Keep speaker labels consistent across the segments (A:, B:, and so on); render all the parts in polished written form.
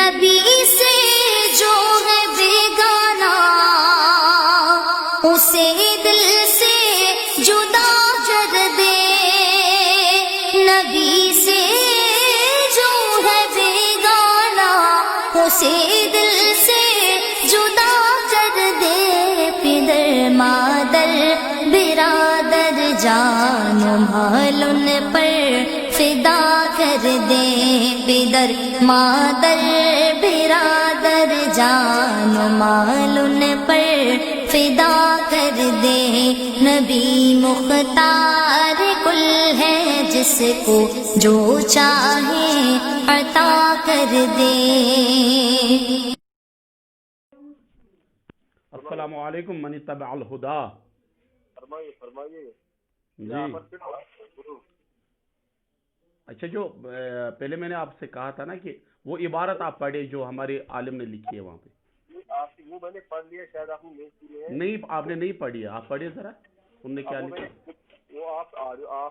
A: نبی سے جو ہے بیگانہ اسے دل سے جدا کر دے، نبی سے جو ہے بیگانہ اسے دل سے جدا کر دے، پدر مادر برادر جان و مال ان پر فدا کر دے، پدر مادر برادر جان و مال ان پر فدا کر دے، نبی مختار کل ہے جس کو جو چاہے عطا کر دے۔
B: السلام علیکم من اتبع الہدا۔
C: فرمائیے
B: جی اچھا، جو پہلے میں نے آپ سے کہا تھا نا کہ وہ عبارت آپ پڑھے جو ہمارے عالم نے لکھی ہے وہاں پہ،
C: وہ میں نے پڑھ لیا، شاید آپ نے نہیں سنی ہے۔
B: نہیں آپ نے نہیں پڑھی ہے، آپ پڑھیے ذرا، انہوں نے کیا لکھا۔
C: وہ آپ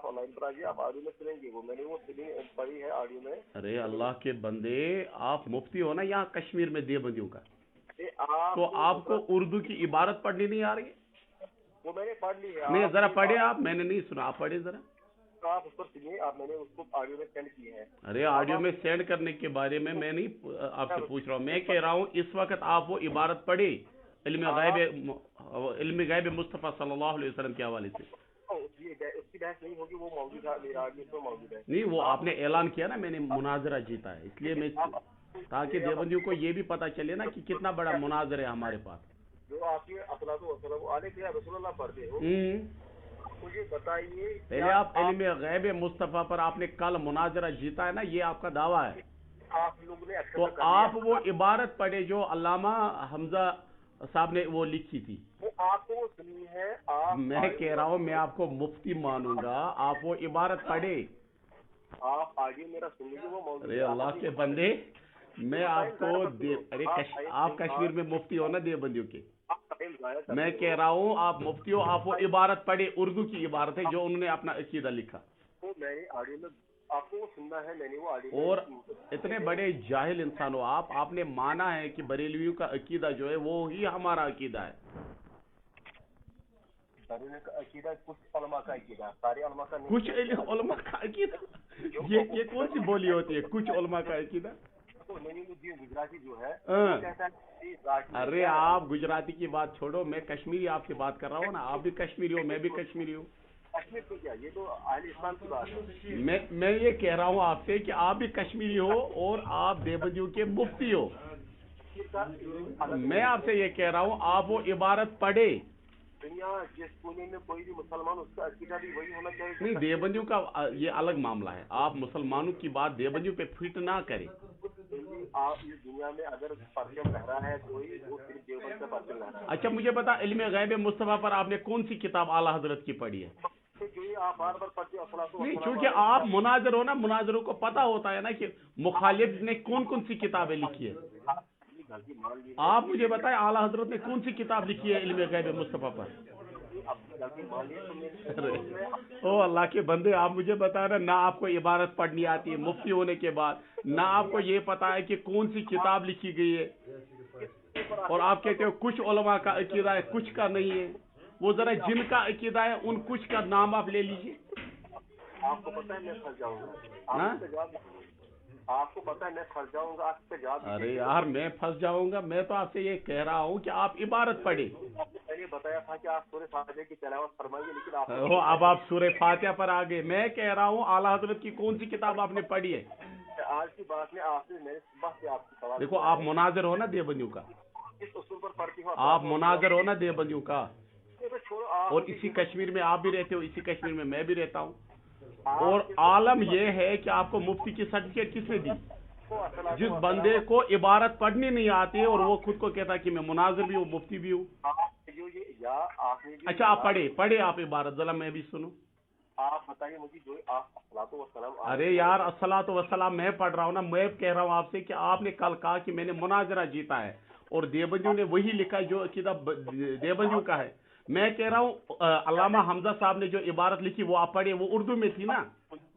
C: آن لائن پر آئیے، آپ آڈیو میں سنیں گے، وہ میں نے وہ پڑھی ہے آڈیو میں۔
B: ارے اللہ کے بندے، آپ مفتی ہو نا یہاں کشمیر میں دیوبندیوں کا، تو آپ کو اردو کی عبارت پڑھنی نہیں آ رہی ہے؟
C: وہ میں نے پڑھ لی ہے۔
B: نہیں ذرا پڑھے آپ، میں نے نہیں سنا، آپ پڑھے ذرا۔
C: آپ اس پر سنیے، آپ میں نے اس کو آڈیو میں سینڈ کی ہے۔
B: ارے آڈیو میں سینڈ کرنے کے بارے میں نہیں آپ سے پوچھ رہا ہوں، میں کہہ رہا ہوں اس وقت آپ وہ عبارت پڑھے علم غیب مصطفیٰ صلی اللہ علیہ وسلم کے حوالے سے۔
C: اس کی بحث نہیں ہوگی، وہ موجود ہے میرا آڈیو میں موجود ہے۔
B: نہیں وہ آپ نے اعلان کیا نا میں نے مناظرہ جیتا ہے، اس لیے میں تاکہ دیوبندیوں کو یہ بھی پتا چلے نا کہ کتنا بڑا مناظر ہے ہمارے پاس۔
C: جو آپ کے اصلاۃ والسلام علیہ رسول اللہ پڑھتے ہو، مجھے بتائیے
B: پہلے آپ علم غیب مصطفیٰ پر آپ نے کل مناظرہ جیتا ہے نا، یہ آپ کا دعویٰ ہے،
C: آپ لوگوں نے
B: تو آپ وہ عبارت پڑھے جو علامہ حمزہ صاحب نے وہ لکھی تھی۔
C: وہ آپ کو سنی ہے،
B: میں کہہ رہا ہوں میں آپ کو مفتی مانوں گا، آپ وہ عبارت پڑھے۔
C: آپ آگے میرا سنیے، وہ موجود ہے۔
B: ارے اللہ کے بندے، میں آپ کو ارے آپ کشمیر میں مفتی ہو نا دیوبندیوں کے، میں کہہ رہا ہوں آپ مفتی ہو، آپ وہ عبارت پڑھے، اردو کی عبارت ہے جو انہوں نے اپنا عقیدہ لکھا۔
C: میں نے آڈیو میں آپ کو سننا ہے، میں نے وہ آڈیو
B: اور اتنے بڑے جاہل انسان ہو آپ نے مانا ہے کہ بریلویوں کا عقیدہ جو ہے وہ ہی ہمارا عقیدہ ہے۔
C: عقیدہ کچھ علماء کا عقیدہ، سارے علماء کا نہیں۔
B: کچھ علماء کا عقیدہ، یہ کون سی بولی ہوتی ہے کچھ علماء کا عقیدہ؟
C: گجراتی جو ہے،
B: ارے آپ گجراتی کی بات چھوڑو، میں کشمیری آپ سے بات کر رہا ہوں نا، آپ بھی کشمیری ہو میں بھی کشمیری ہوں۔
C: کشمیر تو کیا، یہ تو اہل اسلام کی بات ہے۔
B: میں یہ کہہ رہا ہوں آپ سے کہ آپ بھی کشمیری ہو اور آپ دیوبندیوں کے مفتی ہو، میں آپ سے یہ کہہ رہا ہوں آپ وہ عبارت پڑھے۔
C: دنیا جس کونے میں کوئی بھی مسلمان، اس کا عقیدہ بھی وہی ہونا چاہیے۔
B: نہیں دیوبندیوں کا یہ الگ معاملہ ہے، آپ مسلمانوں کی بات دیوبندیوں پہ فٹ نہ کریں۔
C: آپ اس دنیا میں اگر پرچم لہرا ہے کوئی، وہ صرف دیوبند کا پرچم لہرا ہے۔
B: اچھا مجھے بتا، علم غیب مصطفیٰ پر آپ نے کون سی کتاب اعلیٰ حضرت کی پڑھی ہے؟
C: آپ بار بار پڑھتے ہو،
B: نہیں چونکہ آپ مناظر ہو نا، مناظروں کو پتا ہوتا ہے نا کہ مخالف نے کون کون سی کتابیں لکھی ہے۔ آپ مجھے بتائیں اعلیٰ حضرت نے کون سی کتاب لکھی ہے علم غیب مصطفیٰ پر؟ او اللہ کے بندے، آپ مجھے بتا رہے، نہ آپ کو عبارت پڑھنی آتی ہے مفتی ہونے کے بعد، نہ آپ کو یہ پتا ہے کہ کون سی کتاب لکھی گئی ہے، اور آپ کہتے ہو کچھ علماء کا عقیدہ ہے کچھ کا نہیں ہے۔ وہ ذرا جن کا عقیدہ ہے ان کچھ کا نام آپ لے لیجیے۔
C: آپ کو پتا ہے میں پھنس جاؤں گا، آپ کو پتا ہے میں پھنس جاؤں گا، آپ سے جواب۔
B: ارے یار میں پھنس جاؤں گا، میں تو آپ سے یہ کہہ رہا ہوں کہ آپ عبارت پڑھے۔
C: میں نے بتایا تھا کہ آپ سورہ فاتحہ کی تلاوت فرمائیے، لیکن آپ
B: اب آپ سورہ فاتحہ پر آ گئے۔ میں کہہ رہا ہوں اعلیٰ حضرت کی کون سی کتاب آپ نے پڑھی ہے؟
C: آج کی بات میں آپ سے میں نے صبح سے آپ کی سوال،
B: دیکھو آپ مناظر ہو نا دیوبندیوں کا،
C: کس اصول پر پڑھتی ہوں
B: آپ مناظر ہو نا دیوبندیوں کا، اور اسی کشمیر میں آپ بھی رہتے ہو، اسی کشمیر میں میں بھی رہتا ہوں، اور عالم یہ ہے کہ آپ کو مفتی کی سرٹیفکیٹ کس نے دی؟ جس بندے کو عبارت پڑھنی نہیں آتی ہے اور وہ خود کو کہتا ہے کہ میں مناظر بھی ہوں مفتی بھی ہوں۔ اچھا آپ پڑھے آپ عبارت، ذرا میں بھی سنوں۔
C: آپ بتائیے مجھے جو آپ الصلاۃ والسلام۔
B: ارے یار الصلاۃ والسلام میں پڑھ رہا ہوں نا، میں کہہ رہا ہوں آپ سے کہ آپ نے کل کہا کہ میں نے مناظرہ جیتا ہے، اور دیوبندیوں نے وہی لکھا ہے جو عقیدہ دیوبندیوں کا ہے۔ میں کہہ رہا ہوں علامہ حمزہ صاحب نے جو عبارت لکھی وہ آپ پڑھے، وہ اردو میں تھی نا۔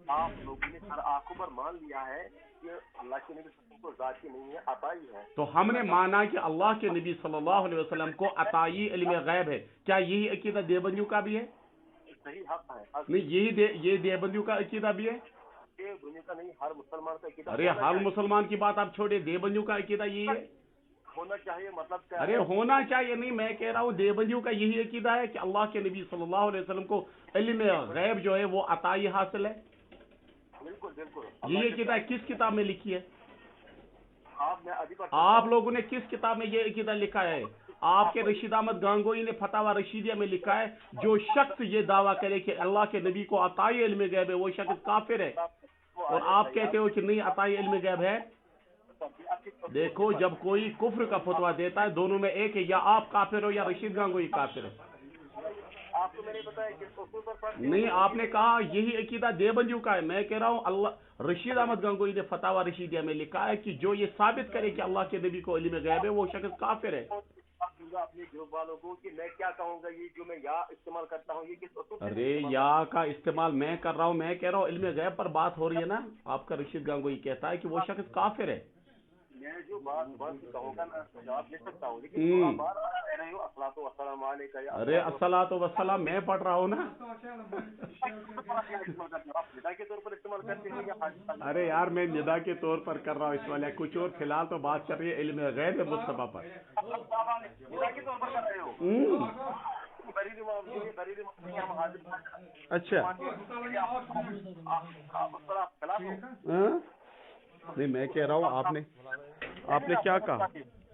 C: آپ لوگوں نے سر آنکھوں پر مان لیا ہے کہ अल्लाह के नबी को ज़ाती नहीं है, अताई है।
B: तो हमने माना कि अल्लाह के नबी सल्लल्लाहु अलैहि वसल्लम को अताई इल्म गैब है, क्या यही अकीदा देवबंदियों का भी है?
C: सही हक है, हक
B: नहीं, ये देवबंदियों का अकीदा भी है?
C: ये दुनिया का नहीं, हर मुसलमान का अकीदा
B: अरे हर मुसलमान की बात आप छोड़िए, देवबंदियों का अकीदा यही है?
C: होना चाहिए, मतलब क्या
B: अरे होना चाहिए नहीं, मैं कह रहा हूँ देवबंदियों का यही अकीदा है कि अल्लाह के नबी सल्लल्लाहु अलैहि वसल्लम को इल्म गैब जो है वो अताई हासिल है।
C: बिल्कुल बिल्कुल।
B: ये अकीदा किस किताब में लिखी है?
C: मैं अभी
B: आप लोगों ने किस किताब में ये अकीदा लिखा है? आपके रशीद अहमद गांगोई ने फतावा रशीदिया में लिखा है, जो शख्स ये दावा करे कि अल्लाह के नबी को अताई इल्म गैब है वो शख्स काफिर है, और आप कहते हो कि नहीं अताई इल्म गैब है। देखो, जब कोई कुफ्र का फतवा देता है दोनों में एक है, या आप काफिर हो या रशीद गांगोई काफिर है।
C: आपको मैंने बताया कि उसूल पर पढ़ते
B: नहीं, आपने कहा यही अकीदा देवबंदियों का है। मैं कह रहा हूँ अल्लाह रशीद अहमद गंगोई ने फतावा रशीदिया में लिखा है कि जो ये साबित करे कि अल्लाह के नबी को इल्म गैब है वो शख्स काफिर है।
C: दूंगा अपने ग्रुप वालों को कि मैं क्या कहूँगा, ये जो मैं या इस्तेमाल करता हूँ ये किस उसूल से
B: अरे या का इस्तेमाल मैं कर रहा हूँ, मैं कह रहा हूँ इल्म गैब पर बात हो रही है ना, आपका रशीद गंगोई कहता है कि वो शख्स काफिर है।
C: मैं जो बात कहूँगा ना जवाब दे सकता हूँ, लेकिन आप बार बार कह रहे हो अस्सलातु वस्सलाम अलैका या
B: अरे अस्सलातु वस्सलाम मैं पढ़ रहा हूँ ना।
C: आप निदा के तौर पर इस्तेमाल करते हैं या हाजिर?
B: अरे यार मैं निदा के तौर पर कर रहा हूँ इस वाले कुछ और, फिलहाल तो बात कर रही है इल्म गैब मुस्तफा पर।
C: निदा के तौर पर कर रहे हो?
B: अच्छा नहीं, मैं कह रहा हूँ आपने क्या कहा?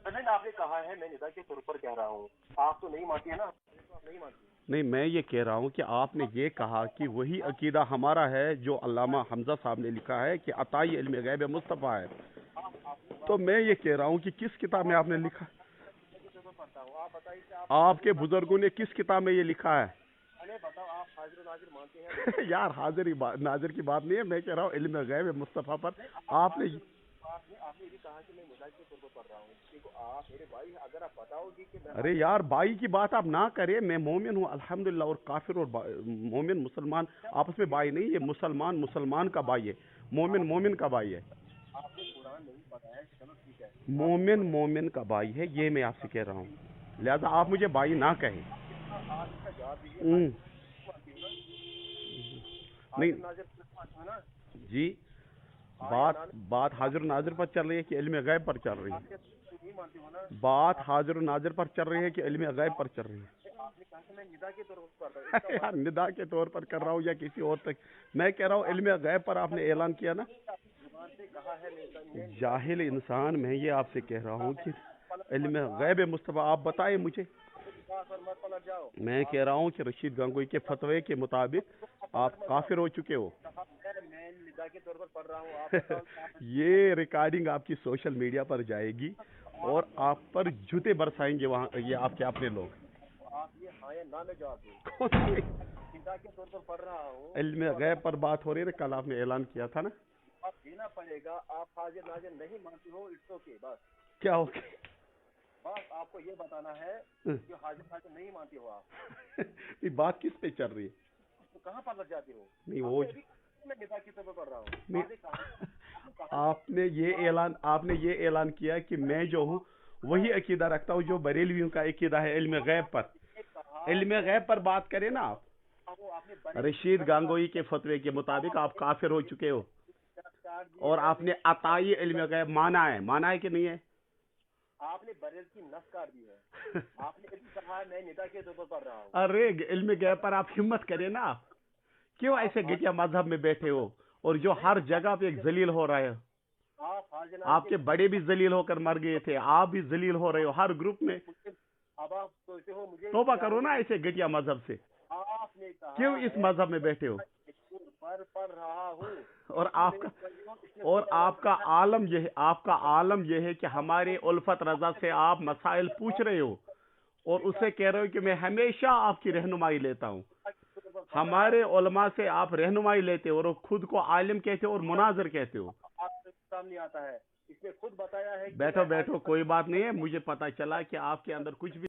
C: नहीं, आपने कहा है, मैं निदा के तौर पर कह रहा हूँ, आप तो नहीं मानती है ना, आप नहीं मानती।
B: नहीं, मैं ये कह रहा हूँ कि आपने ये कहा कि वही अकीदा हमारा है जो अल्लामा हमजा साहब ने लिखा है कि अताई इल्म गैब मुस्तफा है, तो मैं ये कह रहा हूँ कि किस किताब में आपने लिखा? आपके बुजुर्गों ने किस किताब में ये लिखा है?
C: बताओ, आप हाजिर नाजिर मानते हैं?
B: यार हाजिर नाजिर की बात नहीं है, मैं कह रहा हूँ इल्म गैब मुस्तफा पर आपने
C: ये भी कहा कि मैं निदा के तौर पर पढ़ रहा हूँ। देखो आप मेरे भाई, अगर आप बताओगे कि मैं
B: अरे यार भाई की बात आप ना करें, मैं मोमिन हूँ अल्हम्दुलिल्लाह, और काफिर और मोमिन मुसलमान आपस में भाई नहीं, ये मुसलमान का भाई है, मोमिन का भाई है,
C: आपने कुरान नहीं पढ़ा है, चलो ठीक है,
B: मोमिन का भाई है, ये मैं आपसे कह रहा हूँ, लिहाजा आप मुझे भाई ना कहें।
C: आप इसका जवाब दीजिए।
B: नहीं
C: नाजिर है ना
B: जी, बात हाजिर नाजिर पर चल रही है कि इल्म गैब पर चल रही है?
C: नहीं मानते हो ना?
B: बात हाजिर नाजिर पर चल रही है कि इल्म गैब पर चल रही है?
C: आपने कहा कि मैं निदा के तौर पर पढ़ रहा हूँ।
B: यार निदा के तौर पर कर रहा हूँ या किसी और तक, मैं कह रहा हूँ इल्म गैब पर आपने ऐलान किया ना।
C: जुबान से कहा है मैं
B: जाहिल इंसान मैं ये आपसे कह रहा हूँ कि इल्म गैब मुस्तफा आप बताएं मुझे।
C: मत पलट जाओ।
B: मैं कह रहा हूँ कि रशीद गंगोई के फतवे के मुताबिक आप काफिर हो चुके हो।
C: मैं निदा के तौर पर पढ़ रहा हूँ। आप
B: ये रिकॉर्डिंग आपकी सोशल मीडिया पर जाएगी और आप पर जूते बरसाएंगे वहाँ ये आपके अपने लोग।
C: आप ये हाँ या ना में जवाब दो। निदा के तौर पर पढ़ रहा हूँ।
B: इल्म गैब पर बात हो रही है, कल आपने ऐलान किया था ना।
C: आप देना पड़ेगा, आप हाजिर नाजिर नहीं मानते हो, इट्स ओके, बस
B: क्या हो गया?
C: बस आपको ये बताना है कि हाजिर नाजिर नहीं मानते हो आप।
B: ये बात किस पे चल रही है?
C: तो कहाँ पर लग जाते हो?
B: नहीं वो
C: मैं निदा की तौर पर पढ़ रहा हूँ।
B: नहीं, आपने ये ऐलान किया कि मैं जो हूँ वही अकीदा रखता हूँ जो बरेलवियों का अकीदा है इल्म गैब पर। इल्म गैब पर बात करें ना आप। रशीद गांगोई के फतवे के मुताबिक आप काफिर हो चुके हो और आपने अताई इल्म गैब माना है कि नहीं है?
C: आपने बरेल की नस काट दी है। आपने कहा मैं निदा के तौर पर पढ़ रहा हूँ।
B: अरे इल्म गैब पर आप हिम्मत करें ना, क्यों ऐसे घटिया मजहब में बैठे हो और जो हर जगह पे एक जलील हो रहा है। आपके बड़े भी जलील होकर मर गए थे, आप भी जलील हो रहे हो हर ग्रुप में।
C: अब आप सोचते हो मुझे
B: तौबा करो ना ऐसे घटिया मजहब से।
C: आपने कहा
B: क्यों इस मजहब में बैठे हो?
C: पर पढ़ रहा हूँ
B: और आपका आलम यह है कि हमारे उल्फत रजा से आप मसाइल पूछ रहे हो और उससे कह रहे हो कि मैं हमेशा आपकी रहनुमाई लेता हूँ। हमारे उलमा से आप रहनुमाई लेते हो और खुद को आलिम कहते हो और मुनाजिर कहते हो।
C: सामने आता है, इसमें खुद बताया है।
B: बैठो कोई बात नहीं है, मुझे पता चला कि आपके अंदर कुछ भी